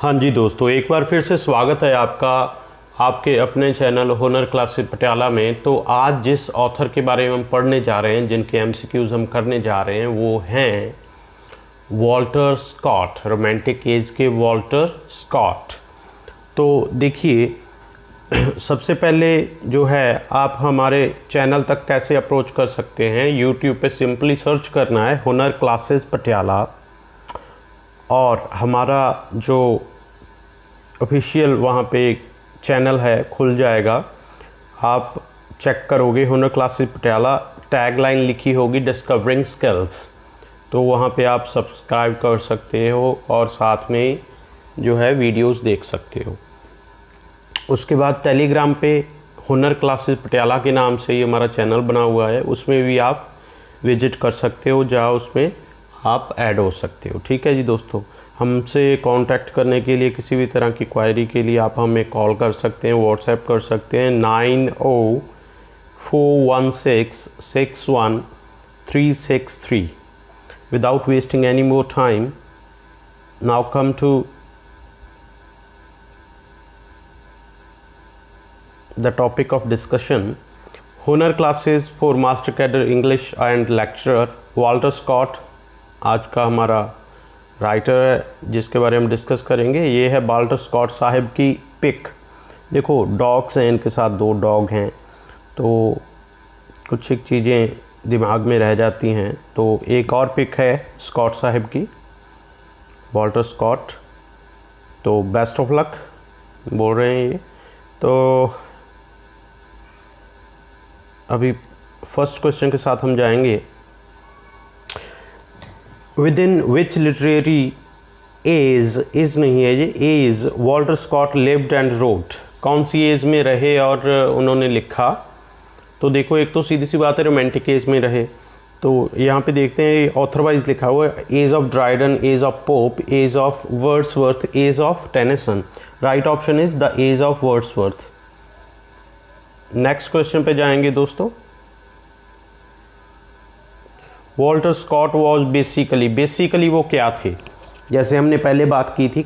हाँ जी दोस्तों, एक बार फिर से स्वागत है आपका आपके अपने चैनल हुनर क्लासेस पटियाला में। तो आज जिस ऑथर के बारे में हम पढ़ने जा रहे हैं, जिनके एमसीक्यूज़ हम करने जा रहे हैं, वो हैं वॉल्टर स्कॉट, रोमांटिक एज के वॉल्टर स्कॉट। तो देखिए, सबसे पहले जो है आप हमारे चैनल तक कैसे अप्रोच कर सकते हैं। यूट्यूब पे सिंपली सर्च करना है हुनर क्लासेस पटियाला और हमारा जो ऑफिशियल वहाँ पे चैनल है खुल जाएगा। आप चेक करोगे हुनर क्लासेस पटियाला, टैगलाइन लिखी होगी डिस्कवरिंग स्किल्स, तो वहाँ पे आप सब्सक्राइब कर सकते हो और साथ में जो है वीडियोस देख सकते हो। उसके बाद टेलीग्राम पे हुनर क्लासेस पटियाला के नाम से ही हमारा चैनल बना हुआ है, उसमें भी आप विजिट कर सकते हो, जहाँ उसमें आप ऐड हो सकते हो। ठीक है जी दोस्तों, हमसे कांटेक्ट करने के लिए किसी भी तरह की क्वायरी के लिए आप हमें कॉल कर सकते हैं, व्हाट्सएप कर सकते हैं 9041661363। Without wasting any more time, now come to the topic of discussion. Hunar classes for master cadre English and lecturer Walter Scott आज का हमारा राइटर है, जिसके बारे में डिस्कस करेंगे। ये है वॉल्टर स्कॉट साहब की पिक। देखो, डॉग्स हैं, इनके साथ 2 डॉग हैं, तो कुछ एक चीज़ें दिमाग में रह जाती हैं। तो एक और पिक है स्कॉट साहब की, वॉल्टर स्कॉट। तो बेस्ट ऑफ लक बोल रहे हैं ये। तो अभी फर्स्ट क्वेश्चन के साथ हम जाएंगे। With in which literary age नहीं है ये, age Walter Scott lived and wrote, कौन सी एज में रहे और उन्होंने लिखा। तो देखो, एक तो सीधी सी बात है रोमांटिक एज में रहे, तो यहाँ पे देखते हैं ऑथर वाइज लिखा हुआ है age of Dryden, age of Pope, age of Wordsworth, age of Tennyson. Right option is the age of Wordsworth. Next question पे जाएंगे दोस्तों। वॉल्टर स्कॉट वॉज बेसिकली वो क्या थे। जैसे हमने पहले बात की थी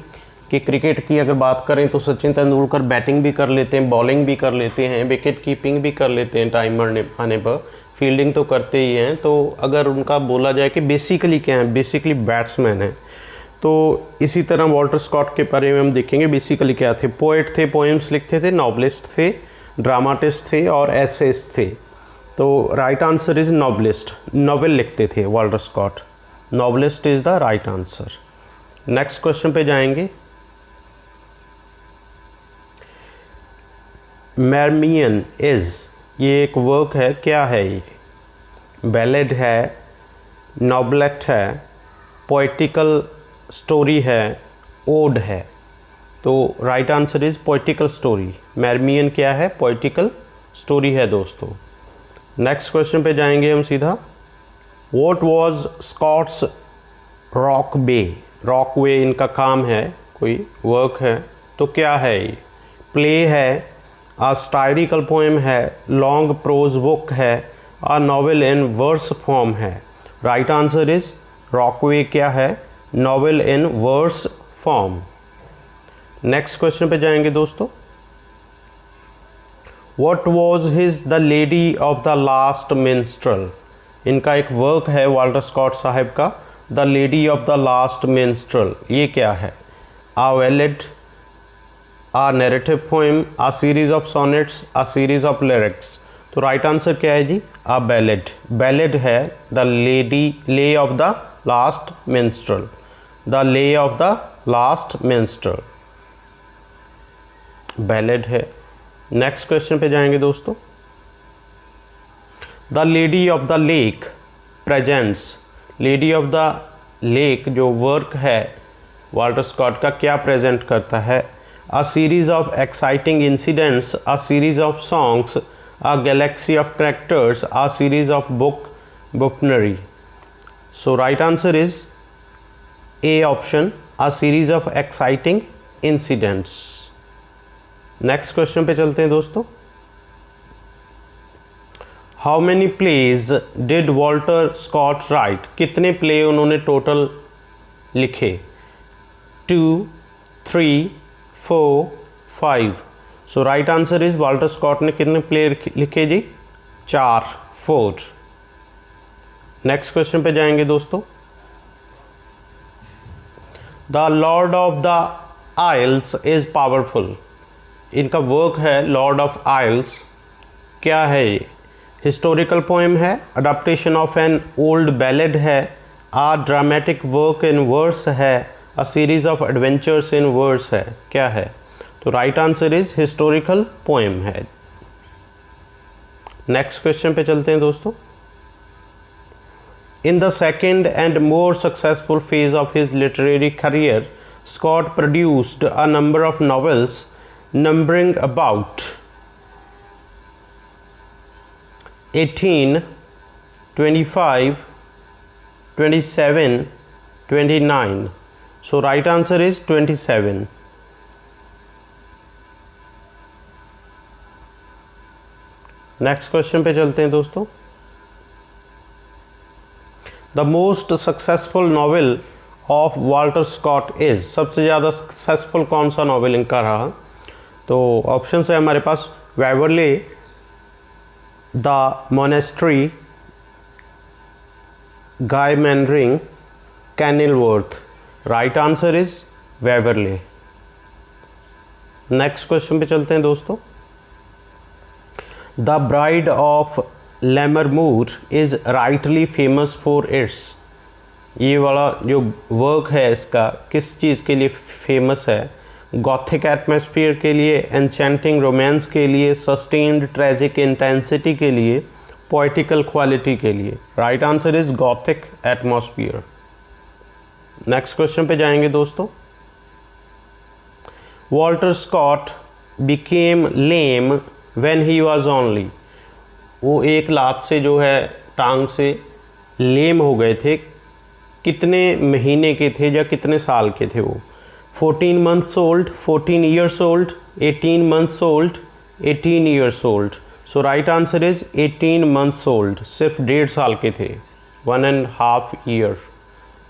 कि क्रिकेट की अगर बात करें तो सचिन तेंदुलकर बैटिंग भी कर लेते हैं, बॉलिंग भी कर लेते हैं, विकेट कीपिंग भी कर लेते हैं, टाइम आने पर फील्डिंग तो करते ही हैं। तो अगर उनका बोला जाए कि बेसिकली क्या है, बेसिकली बैट्समैन है। तो इसी तरह वॉल्टर स्कॉट के बारे में हम देखेंगे बेसिकली क्या थे। पोएट थे, पोएम्स लिखते थे, नॉवलिस्ट थे, ड्रामाटिस्ट थे और एसेस थे। तो right answer is novelist, novel लिखते थे Walter Scott. Novelist is the right answer. Next question पे जाएंगे। मर्मियन इज, ये एक वर्क है, क्या है ये। बैलेड है, नॉबलेट है, पोइटिकल स्टोरी है, ओड है। तो right answer is poetical story. Marmion क्या है, पोइटिकल स्टोरी है दोस्तों। नेक्स्ट क्वेश्चन पे जाएंगे हम सीधा। What was Scott's Rokeby, Rokeby इनका काम है, कोई वर्क है, तो क्या है ये। प्ले है, आ स्टायरिकल पोएम है, लॉन्ग प्रोज बुक है, a novel in verse form है। Right answer is Rokeby क्या है, novel in verse form. Next question पे जाएंगे दोस्तों। What was his the lady of the last minstrel, इनका एक वर्क है वॉल्टर स्कॉट साहब का, the lady of the last minstrel. ये क्या है। A ballad, a narrative poem, a series of sonnets, uh series of lyrics. तो right answer क्या है जी, आ बैलेड। बैलेड है the lay of the last minstrel, the lay of the last minstrel ballad है। Next question पे जाएंगे दोस्तों। The lady of the lake presents, lady of the lake जो वर्क है वॉल्टर स्कॉट का, क्या present करता है। A series of exciting incidents, a series of songs, a galaxy of characters, a series of buccaneery. So right answer is A option, a series of exciting incidents. Next question पे चलते हैं दोस्तों। How many plays did Walter Scott write, कितने play उन्होंने total लिखे। 2, 3, 4, 5। So right answer is Walter Scott ने कितने play लिखे जी? 4, 4। नेक्स्ट क्वेश्चन पे जाएंगे दोस्तों। The Lord of the Isles is powerful. इनका वर्क है लॉर्ड ऑफ आइल्स। क्या है ये? हिस्टोरिकल पोएम है, adaptation of an old ballad है, a dramatic work in verse है, a series of adventures in verse है। क्या है? तो right answer is historical poem है। नेक्स्ट क्वेश्चन पे चलते हैं दोस्तों। In the second and more successful phase of his literary career, Scott produced a number of novels numbering about 18, 25, 27, 29। So right answer is 27। Next question पे चलते हैं दोस्तों। The most successful novel of Walter Scott is. सबसे ज़्यादा successful कौन सा novel इनका रहा? तो ऑप्शन है हमारे पास Waverley, the monastery, Guy Mannering, Kenilworth. Right answer is Waverley. Next question पे चलते हैं दोस्तों। The bride of Lammermoor is rightly famous for its. ये वाला जो वर्क है इसका किस चीज़ के लिए फेमस है? गॉथिक एटमॉस्फेयर के लिए, एन्चेंटिंग रोमांस के लिए, सस्टेन्ड ट्रेजिक इंटेंसिटी के लिए, पोइटिकल क्वालिटी के लिए। Right answer is gothic atmosphere. Next question पे जाएंगे दोस्तों। Walter Scott became lame when he was only. वो एक लात से जो है टांग से लेम हो गए थे। कितने महीने के थे या कितने साल के थे वो? 14 months old, 14 years old, 18 months old, 18 years old। So right answer is 18 months old। सिर्फ 1.5 साल के थे, 1.5 year।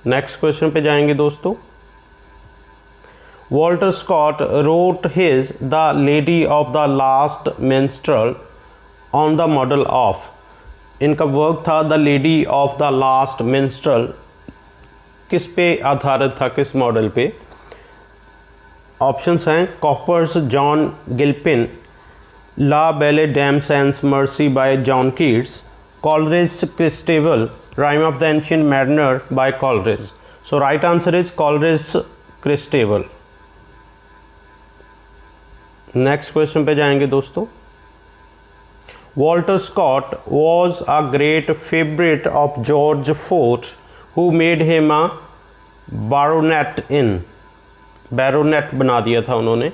नेक्स्ट क्वेश्चन पे जाएंगे दोस्तों। Walter Scott wrote his the lady of the last minstrel on the model of. इनका work था the lady of the last minstrel. किस पे आधारित था, किस मॉडल पे? ऑप्शंस हैं Cowper's John Gilpin, la belle dame sans merci by John Keats, Coleridge Christabel, rime of the ancient mariner by Coleridge. So right answer is Coleridge Christabel. Next question पे जाएंगे दोस्तों। Walter Scott was a great favourite of George IV, who made him a baronet in. Baronet बना दिया था उन्होंने,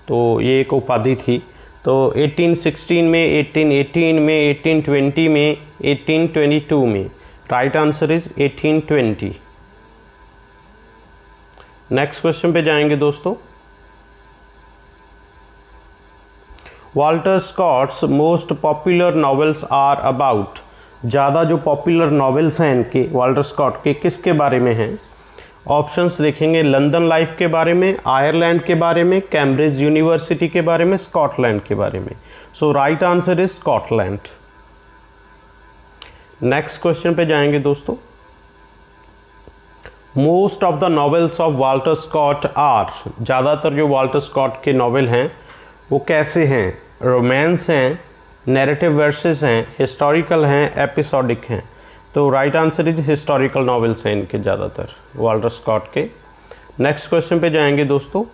तो ये एक उपाधि थी। तो 1816 में, 1818 में, 1820 में, 1822 में। Right answer is 1820। Next question पे जाएंगे दोस्तों। Walter Scott's most popular novels are about. ज़्यादा जो पॉपुलर नॉवेल्स हैं इनके वाल्टर स्कॉट के किसके बारे में हैं? ऑप्शंस देखेंगे लंदन लाइफ के बारे में, आयरलैंड के बारे में, कैम्ब्रिज यूनिवर्सिटी के बारे में, स्कॉटलैंड के बारे में। So right answer is Scotland. Next question पे जाएंगे दोस्तों। Most of the novels of Walter Scott are. ज़्यादातर जो वाल्टर स्कॉट के नॉवेल हैं वो कैसे हैं? रोमांस हैं, नैरेटिव वर्सेस हैं, हिस्टोरिकल हैं, एपिसोडिक हैं। तो right answer is historical novels हैं इनके ज़्यादातर वाल्टर स्कॉट के। नेक्स्ट क्वेश्चन पे जाएंगे दोस्तों।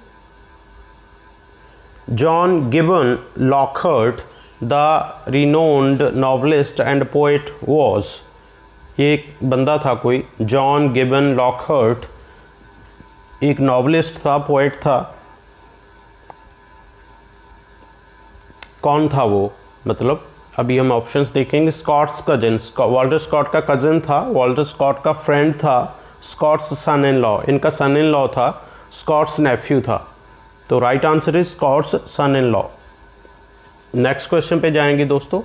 John gibbon Lockhart the renowned novelist and poet was. ये एक बंदा था कोई, जॉन गिबन लॉकहार्ट, एक नॉवलिस्ट था, पोएट था। कौन था वो? मतलब अभी हम ऑप्शंस देखेंगे। स्कॉट्स कजन, वाल्टर स्कॉट का कज़न था, वाल्टर स्कॉट का फ्रेंड था, स्कॉट्स सन इन लॉ, इनका सन इन लॉ था, स्कॉट्स नेफ्यू था। तो right answer is Scott's son in law. Next question पे जाएंगे दोस्तों।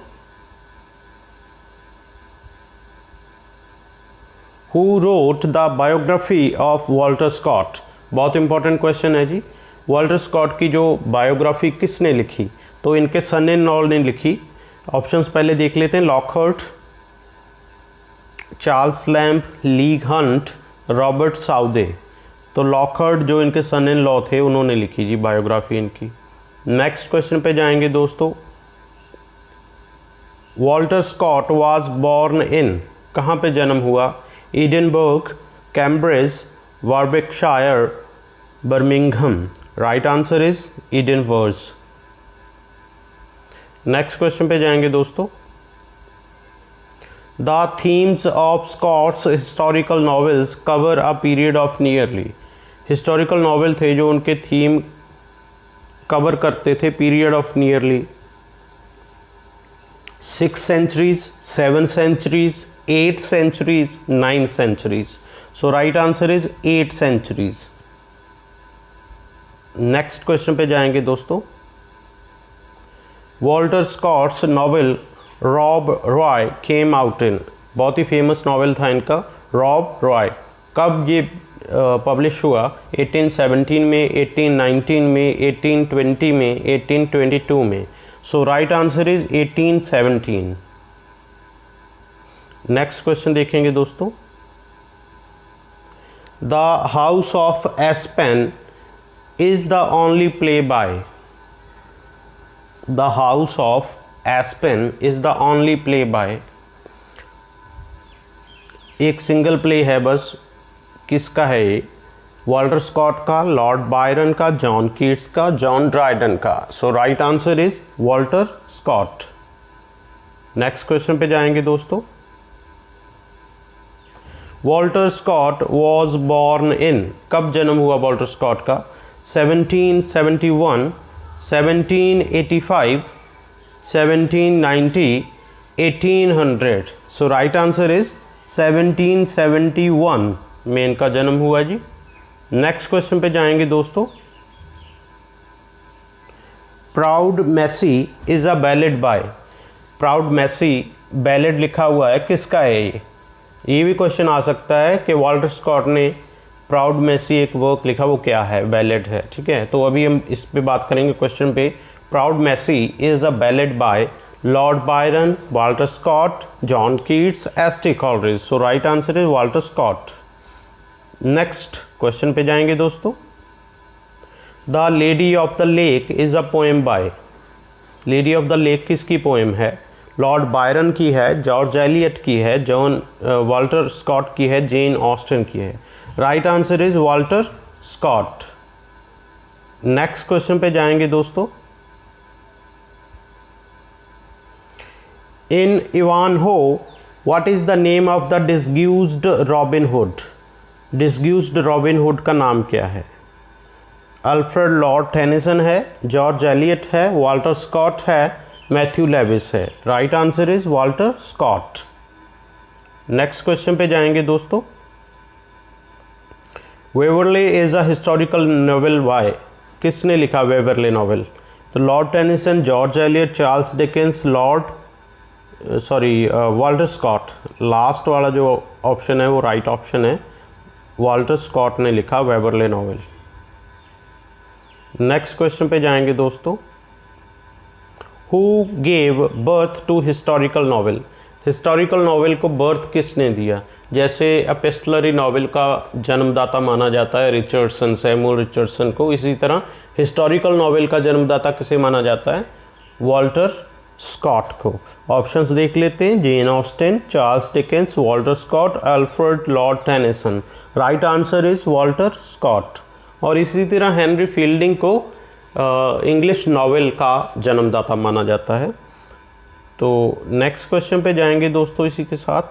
Who wrote the biography of Walter Scott. बहुत इंपॉर्टेंट क्वेश्चन है जी। वाल्टर स्कॉट की जो बायोग्राफी किसने लिखी? तो इनके सन इन लॉ ने लिखी। ऑप्शंस पहले देख लेते हैं। Lockhart, Charles Lamb, Leigh Hunt, Robert Southey. तो लॉकहार्ट जो इनके सन इन लॉ थे उन्होंने लिखी जी बायोग्राफी इनकी। नेक्स्ट क्वेश्चन पे जाएंगे दोस्तों। Walter Scott was born in, कहाँ पे जन्म हुआ? Edinburgh, Cambridge, Warwickshire, Birmingham. Right answer is Edinburgh. Next question पे जाएंगे दोस्तों। The themes of Scott's historical novels cover a period of nearly. Historical novel थे जो उनके थीम कवर करते थे period of nearly 6 centuries, 7 centuries, 8 centuries, 9 centuries. So right answer is 8 centuries. Next question पे जाएंगे दोस्तों। Walter Scott's novel Rob Roy came out in, बहुत ही फेमस नॉवेल था इनका रॉब रॉय। कब ये पब्लिश हुआ? 1817 में, 1819 में, 1820 में, 1822 में। So right answer is 1817। Next question देखेंगे दोस्तों। The house of Aspen is the only play by. The house of Aspen is the only play by, एक सिंगल प्ले है बस। किसका है ये? वॉल्टर स्कॉट का, लॉर्ड बायरन का, जॉन कीट्स का, जॉन ड्राइडन का। So right answer is Walter Scott. Next question पे जाएंगे दोस्तों। Walter Scott was born in, कब जन्म हुआ वॉल्टर स्कॉट का? 1771, 1785, 1790, 1800। सो राइट आंसर इज 1771 में इनका जन्म हुआ जी। नेक्स्ट क्वेश्चन पे जाएंगे दोस्तों। Proud Maisie is a ballad by. Proud Maisie ballad लिखा हुआ है, किसका है ये भी क्वेश्चन आ सकता है कि वॉल्टर स्कॉट ने प्राउड मैसी एक वर्क लिखा, वो क्या है? बैलेड है, ठीक है। तो अभी हम इस पे बात करेंगे क्वेश्चन पे। Proud Maisie is a ballad by Lord Byron, Walter Scott, John Keats, S T. Coleridge. So right answer is Walter Scott. Next question पे जाएंगे दोस्तों। The lady of the Lake is a poem by. Lady of the Lake किसकी poem है? Lord Byron की है, George Elliott की है, John Walter Scott की है, जेन ऑस्टन की है। Right answer is Walter Scott. Next question पे जाएंगे दोस्तों। In Ivanhoe what is the name of the disguised Robin Hood. Disguised Robin Hood का नाम क्या है? अल्फ्रेड लॉर्ड टेनिसन है, जॉर्ज एलियट है, वॉल्टर स्कॉट है, मैथ्यू लेविस है। Right answer is Walter Scott. Next question पे जाएंगे दोस्तों। Waverley is a historical novel by, किसने लिखा वेवरले नॉवेल? तो Lord Tennyson, George Elliott, Charles Dickens, Walter Scott. Last वाला जो ऑप्शन है वो राइट ऑप्शन है, वॉल्टर स्कॉट ने लिखा वेवरले नॉवेल। नेक्स्ट क्वेश्चन पे जाएंगे दोस्तों। Who gave birth to historical novel. Historical novel को बर्थ किसने दिया? जैसे एपिस्टलरी नॉवेल का जन्मदाता माना जाता है रिचर्डसन, सैमुअल रिचर्डसन को, इसी तरह हिस्टोरिकल नॉवेल का जन्मदाता किसे माना जाता है? वॉल्टर स्कॉट को। ऑप्शंस देख लेते हैं। Jane Austen, Charles Dickens, Walter Scott, Alfred Lord Tennyson. Right answer is Walter Scott. और इसी तरह हेनरी फील्डिंग को इंग्लिश नॉवेल का जन्मदाता माना जाता है। तो नेक्स्ट क्वेश्चन पे जाएंगे दोस्तों इसी के साथ।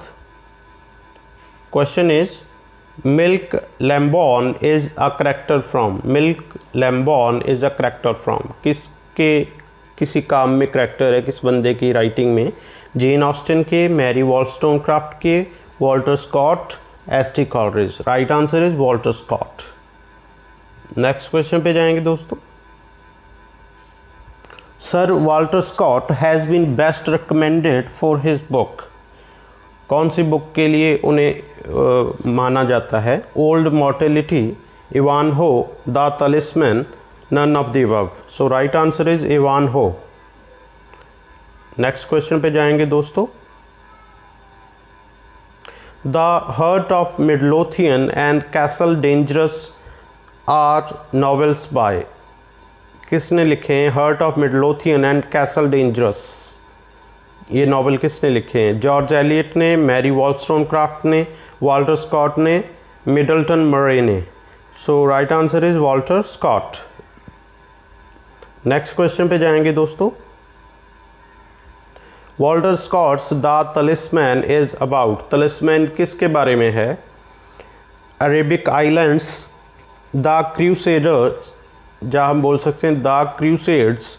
Question is Milk Lambourne is a character from. Milk Lambourne is a character from, किसी काम में करैक्टर है, किस बंदे की राइटिंग में? जेन ऑस्टिन के, मैरी वॉलस्टोनक्राफ्ट के, Walter Scott, S T. Coleridge. Right answer is Walter Scott. Next question पे जाएंगे दोस्तों। Sir Walter Scott has been best recommended for his book. कौन सी बुक के लिए उन्हें माना जाता है? Old Mortality, Ivanhoe, the Talisman, none of the above. So right answer is Ivanhoe. Next question पे जाएंगे दोस्तों। The Heart of Midlothian and Castle Dangerous are novels by, किसने लिखे हैं hurt of Midlothian and Castle Dangerous, ये novel किसने लिखे हैं? जॉर्ज एलियट ने, मैरी वॉलस्टोनक्राफ्ट ने, वॉल्टर स्कॉट ने, मिडल्टन मरे ने। So right answer is Walter Scott. Next question पे जाएंगे दोस्तों। Walter Scott's the Talisman is about, Talisman किसके बारे में है? अरेबिक आइलैंड्स, द क्रूसेडर्स, जहाँ हम बोल सकते हैं the Crusades,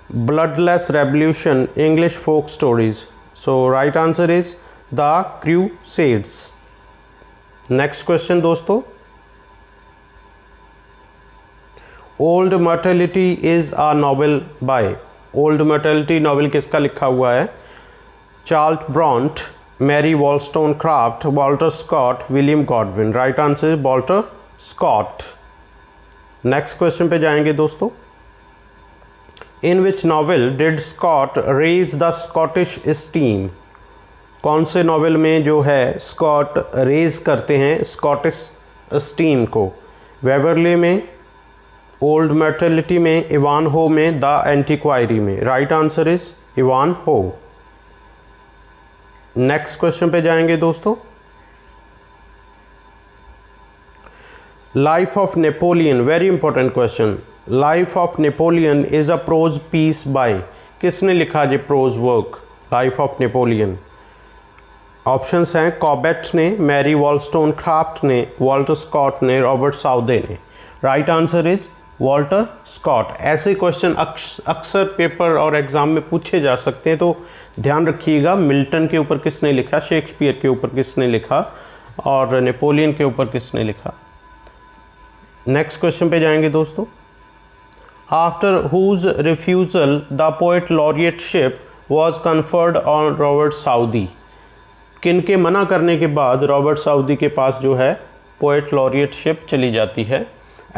bloodless revolution, English folk stories. So right answer is the Crusades. Next question दोस्तों। Old Mortality is a novel by, Old Mortality novel किसका लिखा हुआ है? Charles Bronte, Mary Wollstonecraft, Walter Scott, William Godwin. Right answer is Walter Scott. Next question पे जाएंगे दोस्तों। In which novel did Scott raise the Scottish steam, कौन से novel में जो है स्कॉट रेज करते हैं स्कॉटिश स्टीम को? वेवरले में, ओल्ड मॉर्टेलिटी में, इवान हो में, द एंटीक्वायरी में। Right answer is Ivanhoe. Next question पे जाएंगे दोस्तों। Life of Napoleon, very important question. Life of Napoleon is a prose piece by, किसने लिखा ये prose work life of Napoleon? Options हैं Cobbett ने, मैरी वॉलस्टोनक्राफ्ट ने, वॉल्टर स्कॉट ने, रॉबर्ट साउदे ने। Right answer is Walter Scott. ऐसे question अक्सर पेपर और एग्ज़ाम में पूछे जा सकते हैं, तो ध्यान रखिएगा मिल्टन के ऊपर किसने लिखा, शेक्सपियर के ऊपर किसने लिखा और नेपोलियन के ऊपर किसने लिखा। नेक्स्ट क्वेश्चन पे जाएंगे दोस्तों। After whose refusal the poet laureateship was conferred on Robert Southey, किन के मना करने के बाद रॉबर्ट साउदी के पास जो है पोएट लॉरिएटशिप चली जाती है?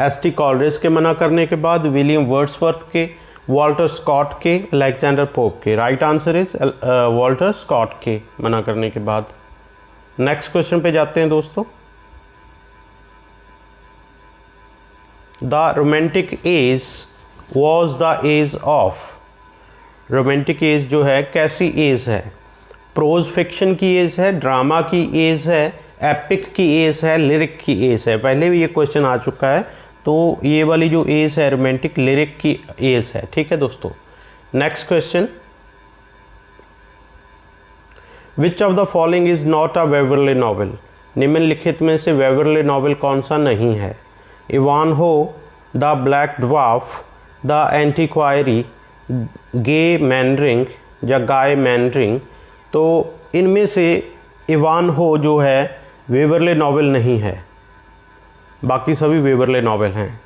एस.टी. कॉलरेज के मना करने के बाद, विलियम वर्ड्सवर्थ के, वॉल्टर स्कॉट के, अलेक्जेंडर पोप के। Right answer is Walter Scott के मना करने के बाद। नेक्स्ट क्वेश्चन पे जाते हैं दोस्तों। The romantic age was the age of, romantic age जो है कैसी एज है? प्रोज फिक्शन की एज है, ड्रामा की एज है, एपिक की एज है, लिरिक की एज है? पहले भी ये क्वेश्चन आ चुका है, तो ये वाली जो एज है रोमांटिक लिरिक की एज है। ठीक है दोस्तों। Next question. Which of the following is not a Waverley novel, निम्नलिखित में से वेवरले नॉवेल कौन सा नहीं है? इवान हो, द ब्लैक ड्वार्फ, द एंटीक्वायरी, गे मैनरिंग या गाय मैनरिंग। तो इनमें से इवान हो जो है वेवरले नॉवेल नहीं है, बाकी सभी वेवरले नॉवेल हैं।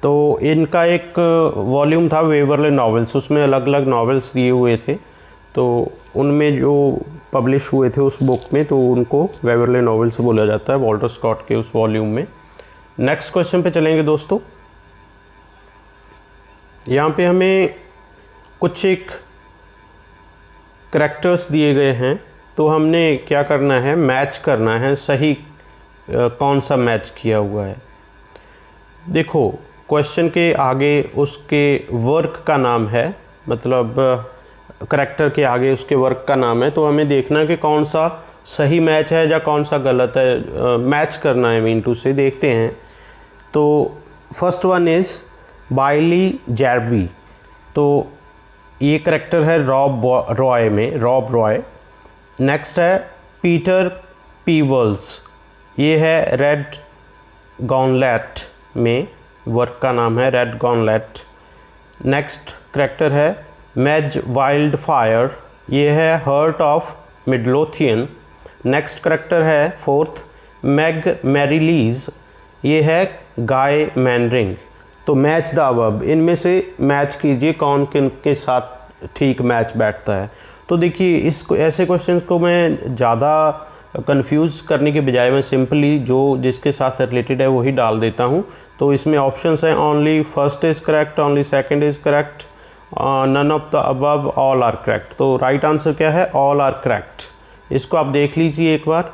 तो इनका एक वॉल्यूम था वेवरले नॉवेल्स, उसमें अलग अलग नॉवेल्स दिए हुए थे, तो उनमें जो पब्लिश हुए थे उस बुक में, तो उनको वेवरले नॉवेल्स बोला जाता है वॉल्टर स्कॉट के उस वॉल्यूम में। नेक्स्ट क्वेश्चन पे चलेंगे दोस्तों। यहाँ पे हमें कुछ एक करैक्टर्स दिए गए हैं, तो हमने क्या करना है, मैच करना है सही कौन सा मैच किया हुआ है। देखो क्वेश्चन के आगे उसके वर्क का नाम है, मतलब करैक्टर के आगे उसके वर्क का नाम है, तो हमें देखना है कि कौन सा सही मैच है या कौन सा गलत है, मैच करना है मीन टू से। देखते हैं। तो फर्स्ट वन इज़ बाइली जैरवी, तो ये करैक्टर है रॉब रॉय। नेक्स्ट है पीटर पीवल्स, ये है रेड गॉनलेट में, वर्क का नाम है रेड गॉनलेट। नेक्स्ट करैक्टर है मैज वाइल्ड फायर, ये है hurt of Midlothian. Next character है फोर्थ मैग मैरीलीज, ये है गाय मैनरिंग। तो मैच द अबव, इनमें से मैच कीजिए कौन किन के साथ ठीक मैच बैठता है। तो देखिए इसको ऐसे क्वेश्चंस को मैं ज़्यादा कंफ्यूज करने के बजाय मैं सिंपली जो जिसके साथ रिलेटेड है वही डाल देता हूँ, तो इसमें ऑप्शंस हैं only first is correct, only second is correct, none of the above, all are correct. तो राइट आंसर क्या है? All are correct. इसको आप देख लीजिए एक बार।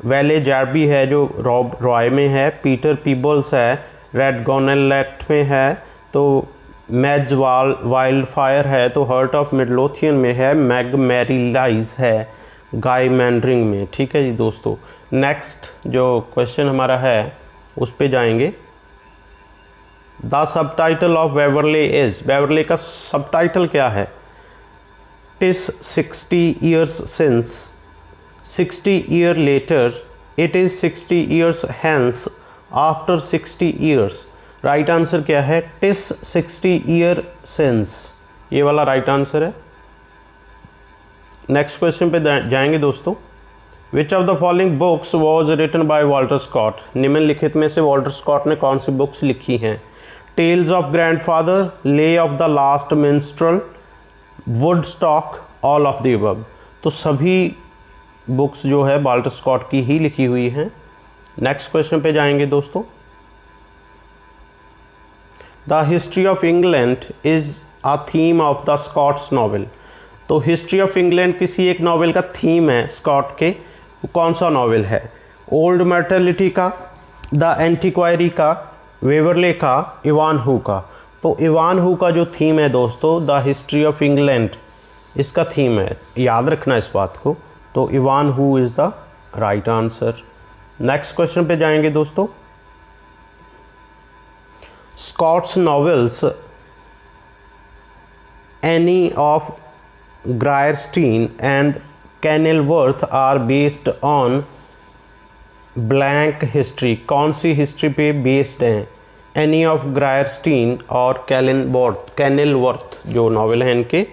वैले जैरबी है जो रॉब रॉय में है, पीटर पीबल्स है रेडगोनेलेट में है, तो मैज वाइल्ड फायर है तो हर्ट ऑफ मिडलोथियन में है, मैग मैरीलाइज है गाय मैंड्रिंग में। ठीक है जी दोस्तों, नेक्स्ट जो क्वेश्चन हमारा है उस पे जाएंगे। The subtitle of Waverley is, Waverley का सबटाइटल क्या है? TISS 60 years since, 60 year later, it is 60 years hence, after 60 years। Right answer क्या है? टिस 60 year since, ये वाला राइट आंसर है। नेक्स्ट क्वेश्चन पे जाएंगे दोस्तों। Which of the following books was written by Walter Scott, निम्नलिखित में से वॉल्टर स्कॉट ने कौन सी बुक्स लिखी हैं? Tales of Grandfather, Lay of the last Minstrel, Woodstock, all of the above. तो सभी बुक्स जो है वॉल्टर स्कॉट की ही लिखी हुई हैं। नेक्स्ट क्वेश्चन पे जाएंगे दोस्तों। The history of England is a theme of the Scott's novel. तो हिस्ट्री ऑफ इंग्लैंड किसी एक नॉवेल का थीम है स्कॉट के, कौन सा नॉवेल है? ओल्ड मॉर्टेलिटी का, द एंटीक्वायरी का, वेवरले का, इवानहू का। तो इवानहू का जो थीम है दोस्तों, द हिस्ट्री ऑफ इंग्लैंड, इसका थीम है, याद रखना इस बात को। तो Ivanhoe is the right answer. Next question पे जाएंगे दोस्तों। Scott's novels Anne of Geierstein and Kenilworth are based on blank history. कौन सी हिस्ट्री पे बेस्ड हैं? एनी ऑफ ग्रायरस्टीन और कैनिलवर्थ जो नॉवेल हैं इनके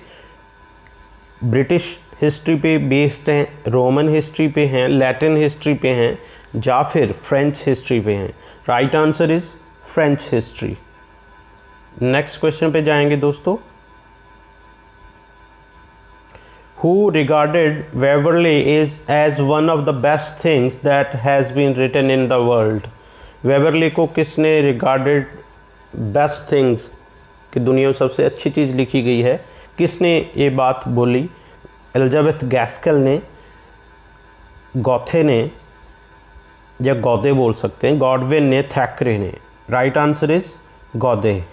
ब्रिटिश हिस्ट्री पे बेस्ड हैं, रोमन हिस्ट्री पे हैं, लैटिन हिस्ट्री पे हैं, या फिर फ्रेंच हिस्ट्री पे हैं? Right answer is French history. Next question पे जाएंगे दोस्तों। Who regarded Waverley as one of the best things that has been written in the world? Waverley को किसने रिगार्डेड बेस्ट थिंग्स कि दुनिया में सबसे अच्छी चीज़ लिखी गई है, किसने ये बात बोली? एलिजाबेथ गैस्केल ने, गॉथे ने, या गौदे बोल सकते हैं, गॉडविन ने, थैकरे ने। राइट आंसर इज गौदे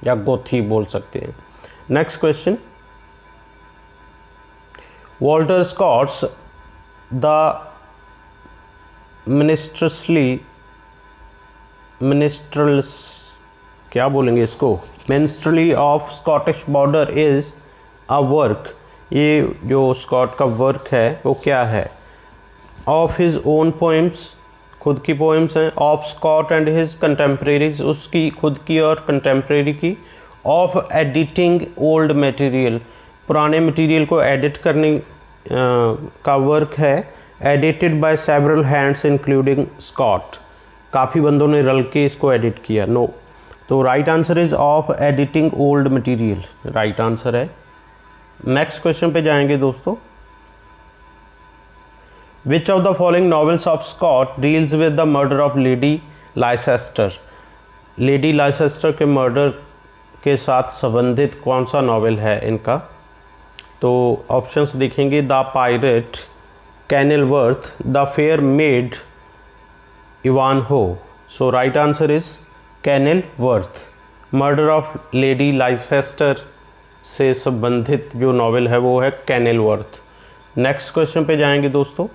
या गोथी बोल सकते हैं। Next question. Walter Scott's the minstrels क्या बोलेंगे इसको, minstrelsy of Scottish border is a work. ये जो स्कॉट का वर्क है वो क्या है? ऑफ हिज ओन पोइम्स, खुद की पोइम्स हैं। Of Scott and his contemporaries, उसकी खुद की और कंटेम्प्रेरी की। ऑफ एडिटिंग ओल्ड मटेरियल, पुराने मटेरियल को एडिट करने का वर्क है। Edited by several hands including Scott, काफ़ी बंदों ने रल के इसको एडिट किया। नो, तो right answer is of editing old material, right answer है। नेक्स्ट क्वेश्चन पे जाएंगे दोस्तों। Which of the following novels of Scott deals with the murder of Lady Leicester. Lady Leicester के मर्डर के साथ संबंधित कौन सा नॉवेल है इनका? तो ऑप्शंस देखेंगे। The Pirate, Kenilworth, the Fair Maid, Ivanhoe. So right answer is Kenilworth. Murder of Lady Leicester से संबंधित जो नॉवेल है वो है कैनिलवर्थ। नेक्स्ट क्वेश्चन पे जाएंगे दोस्तों।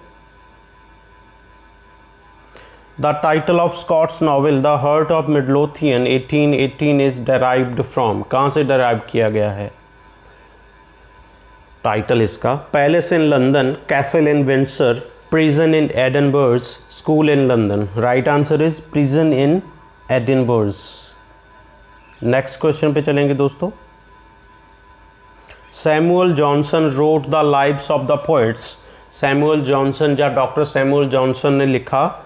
The title of Scott's novel the Heart of Midlothian 1818 is derived from, कहाँ से डेराइव किया गया है टाइटल इसका? Palace in London, castle in Windsor, prison in Edinburgh, school in London. Right answer is prison in Edinburgh. Next question पे चलेंगे दोस्तों। Samuel Johnson wrote the lives of the Poets. Samuel Johnson या doctor Samuel Johnson ने लिखा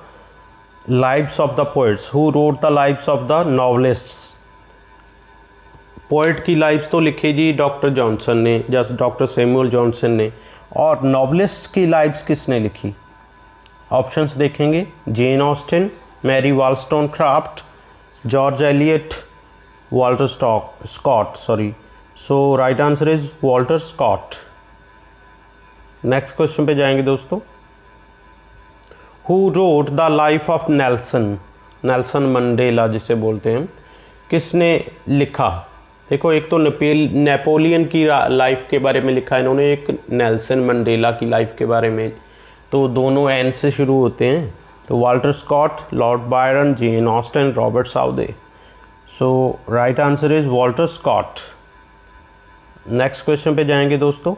Lives of the Poets. Who wrote the lives of the novelists. Poet की lives तो लिखी जी doctor Johnson ने या डॉक्टर सैमुअल जॉनसन ने, और नॉवलिस्ट की लाइव्स किसने लिखी? ऑप्शंस देखेंगे। Jane Austen, Mary Wollstonecraft, George Eliot, Walter Scott, sorry. So right answer is Walter Scott. Next question पे जाएंगे दोस्तों। Who wrote the life of Nelson, Nelson Mandela जिसे बोलते हैं, किसने लिखा? देखो, एक तो नेपोलियन की लाइफ के बारे में लिखा है इन्होंने, एक नेल्सन मंडेला की लाइफ के बारे में, तो दोनों एन से शुरू होते हैं। तो Walter Scott, Lord Byron, Jane Austen, Robert Southey. So right answer is Walter Scott. Next question पे जाएंगे दोस्तों।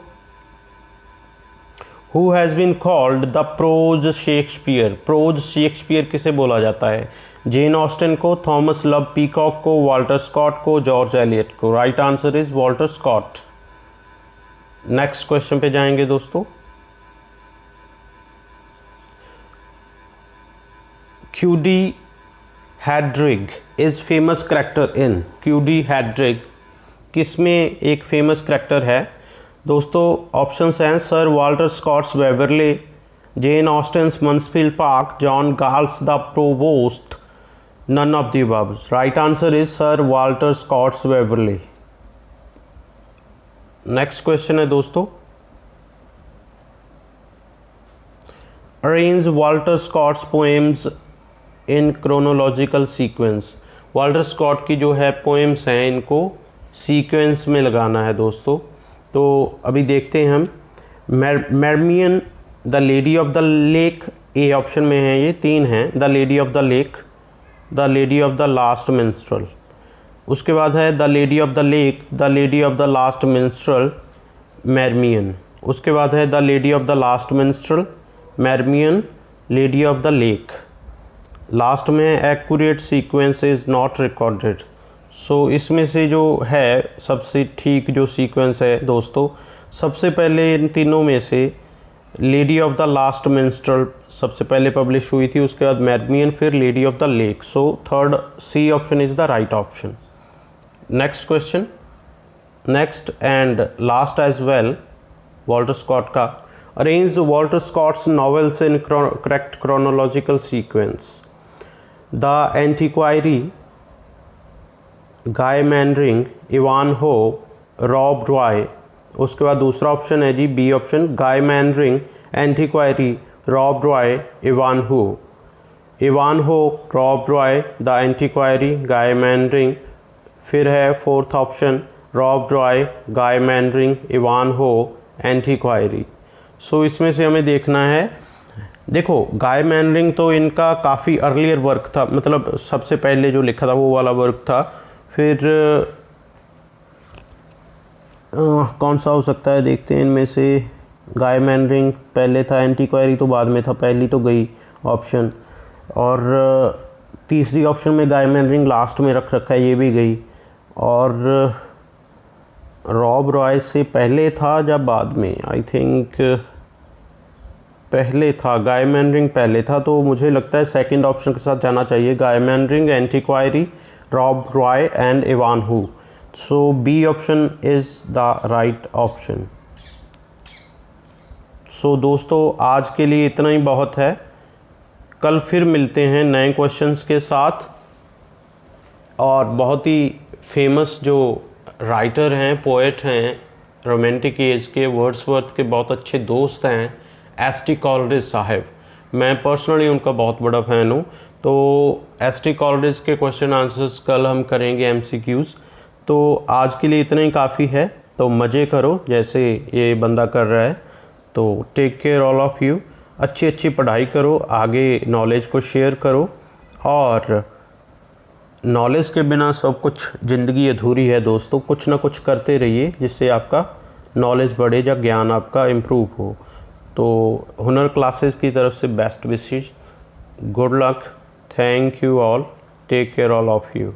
Who has been called the prose Shakespeare, prose Shakespeare किसे बोला जाता है? जेन ऑस्टन को, थॉमस लव पीकॉक को, वॉल्टर स्कॉट को, जॉर्ज एलियट को। Right answer is Walter Scott. Next question पे जाएंगे दोस्तों। Cuddie Headrigg is famous character in, Cuddie Headrigg किस में एक फेमस करेक्टर है? दोस्तों ऑप्शंस हैं sir Walter Scott's Waverley, Jane Austen's Mansfield Park, John Galt's the Provost, none of the above. Right answer is sir Walter Scott's Waverley. Next question है दोस्तों। Arrange Walter Scott's poems in chronological sequence, Walter Scott की जो है poems हैं इनको sequence में लगाना है दोस्तों। तो अभी देखते हैं हम। Marmion, the lady of the Lake, A option में है, ये तीन हैं, the lady of the Lake, the lady of the last Minstrel. उसके बाद है the lady of the Lake, the lady of the last Minstrel, Marmion. उसके बाद है the lady of the last Minstrel, Marmion, Lady of the Lake. Last में accurate sequence is not recorded. सो इसमें से जो है सबसे ठीक जो सीक्वेंस है दोस्तों, सबसे पहले इन तीनों में से Lady of the last Minstrel सबसे पहले पब्लिश हुई थी, उसके बाद मेरमियन, फिर Lady of the Lake. So third C option is the right option. Next question, next and last as well, Walter Scott का। Arrange Walter Scott's novels in correct chronological sequence. The Antiquary, Guy Mannering, Ivanhoe, Rob Roy. उसके बाद दूसरा option है जी B option, Guy Mannering, Antiquary, Rob Roy, Ivanhoe. Ivanhoe, Rob Roy, the Antiquary, Guy मैनरिंग। फिर है fourth option, Rob Roy, गाय Mannering, Ivanhoe, एंटीक्वायरी। सो इसमें से हमें देखना है, देखो गाय मैनरिंग तो इनका काफ़ी अर्लियर वर्क था, मतलब सबसे पहले जो लिखा था वो वाला वर्क था। फिर कौन सा हो सकता है देखते हैं इनमें से। गाय मैनरिंग पहले था, एंटीक्वायरी तो बाद में था, पहली तो गई ऑप्शन। और तीसरी ऑप्शन में गाय मैनरिंग लास्ट में रख रखा है, ये भी गई। और रॉब रॉय से पहले था या बाद में, आई थिंक पहले था, गाय मैनरिंग पहले था, तो मुझे लगता है सेकंड ऑप्शन के साथ जाना चाहिए, Guy Mannering, Antiquary, Rob Roy and Ivanhoe. So B option is the right option. So दोस्तों आज के लिए इतना ही बहुत है, कल फिर मिलते हैं नए क्वेश्चंस के साथ। और बहुत ही फेमस जो राइटर हैं, पोएट हैं, रोमांटिक एज के, वर्ड्सवर्थ के बहुत अच्छे दोस्त हैं, एस.टी. कॉलरिज साहब। मैं पर्सनली उनका बहुत बड़ा फ़ैन हूँ। तो एस.टी. कॉलरिज के क्वेश्चन आंसर्स कल हम करेंगे, एमसीक्यूज़। तो आज के लिए इतना ही काफ़ी है, तो मज़े करो जैसे ये बंदा कर रहा है। तो take care all of you, अच्छी अच्छी पढ़ाई करो, आगे नॉलेज को शेयर करो। और नॉलेज के बिना सब कुछ ज़िंदगी अधूरी है दोस्तों, कुछ ना कुछ करते रहिए जिससे आपका नॉलेज बढ़े या ज्ञान आपका इम्प्रूव हो। तो हुनर क्लासेस की तरफ से best wishes, good luck, thank you all, take care all of you.